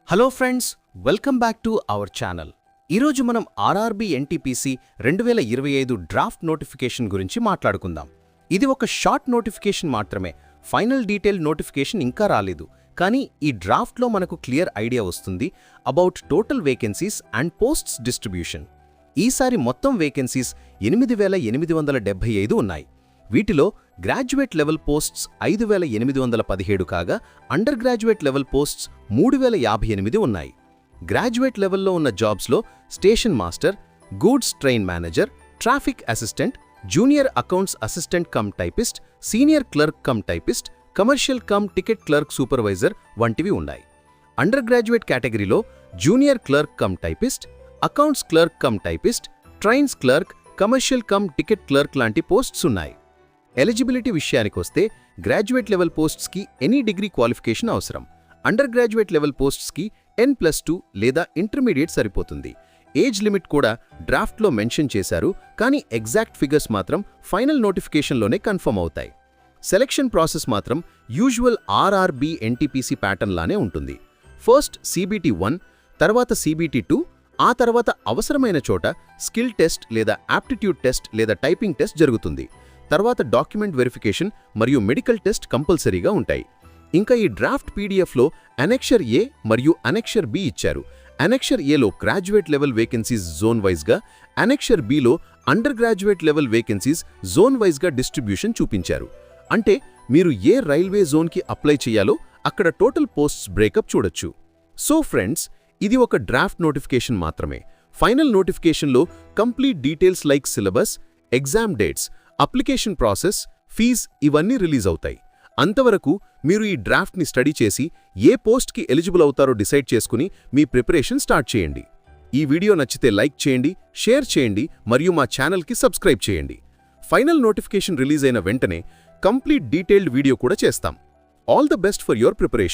Hello friends, welcome back to our channel. ఈరోజు మనం RRB NTPC 2025 draft notification గురించి మాట్లాడుకుందాం. ఇది ఒక షార్ట్ నోటిఫికేషన్ మాత్రమే, ఫైనల్ డీటెయిల్ నోటిఫికేషన్ ఇంకా రాలేదు. కానీ ఈ డ్రాఫ్ట్లో మనకు క్లియర్ ఐడియా వస్తుంది about total vacancies and posts distribution. ఈసారి మొత్తం వేకెన్సీస్ 8,875 ఉన్నాయి. వీటిలో గ్రాడ్యుయేట్ లెవెల్ పోస్ట్స్ 5,817 కాగా అండర్ గ్రాడ్యుయేట్ లెవెల్ పోస్ట్స్ 3,058 ఉన్నాయి. గ్రాడ్యుయేట్ లెవెల్లో ఉన్న జాబ్స్లో station master, goods train manager, traffic assistant, junior accounts assistant cum typist, senior clerk cum typist, commercial cum ticket clerk supervisor వంటివి ఉన్నాయి. అండర్ గ్రాడ్యుయేట్ కేటగిరీలో junior clerk cum typist, accounts clerk cum typist, trains clerk, commercial cum ticket clerk లాంటి posts ఉన్నాయి. Eligibility విషయానికొస్తే graduate level పోస్ట్స్కి any degree qualification అవసరం. Under graduate level పోస్ట్స్కి 10+2 లేదా ఇంటర్మీడియట్ సరిపోతుంది. ఏజ్ లిమిట్ కూడా డ్రాఫ్ట్లో మెన్షన్ చేశారు, కానీ ఎగ్జాక్ట్ ఫిగర్స్ మాత్రం ఫైనల్ నోటిఫికేషన్లోనే కన్ఫర్మ్ అవుతాయి. సెలక్షన్ ప్రాసెస్ మాత్రం యూజువల్ ఆర్ఆర్బీ ఎన్టీపీసీ ప్యాటర్న్ లానే ఉంటుంది. ఫస్ట్ CBT 1, తర్వాత CBT 2, ఆ తర్వాత అవసరమైన చోట స్కిల్ టెస్ట్ లేదా యాప్టిట్యూడ్ టెస్ట్ లేదా టైపింగ్ టెస్ట్ జరుగుతుంది. తర్వాత డాక్యుమెంట్ వెరిఫికేషన్ మరియు మెడికల్ టెస్ట్ కంపల్సరీగా ఉంటాయి. ఇంకా ఈ డ్రాఫ్ట్ పీడిఎఫ్లో అనెక్షర్ ఏ మరియు అనెక్షర్ బి ఇచ్చారు. అనెక్షర్ ఏలో గ్రాడ్యుయేట్ లెవెల్ వేకెన్సీస్ జోన్ వైజ్గా, annexure below under graduate level vacancies zone వైజ్గా డిస్ట్రిబ్యూషన్ చూపించారు. అంటే మీరు ఏ రైల్వే జోన్కి అప్లై చేయాలో అక్కడ టోటల్ పోస్ట్స్ బ్రేకప్ చూడొచ్చు. సో ఫ్రెండ్స్, ఇది ఒక డ్రాఫ్ట్ నోటిఫికేషన్ మాత్రమే. ఫైనల్ నోటిఫికేషన్లో complete details like syllabus, exam dates, application process, fees ఇవన్నీ రిలీజ్ అవుతాయి. అంతవరకు మీరు ఈ డ్రాఫ్ట్ని స్టడీ చేసి ఏ పోస్ట్కి ఎలిజిబుల్ అవుతారో డిసైడ్ చేసుకుని మీ ప్రిపరేషన్ స్టార్ట్ చేయండి. ఈ వీడియో నచ్చితే లైక్ చేయండి, షేర్ చేయండి మరియు మా ఛానల్కి సబ్స్క్రైబ్ చేయండి. ఫైనల్ నోటిఫికేషన్ రిలీజ్ అయిన వెంటనే కంప్లీట్ డీటెయిల్డ్ వీడియో కూడా చేస్తాం. All the best for your preparation.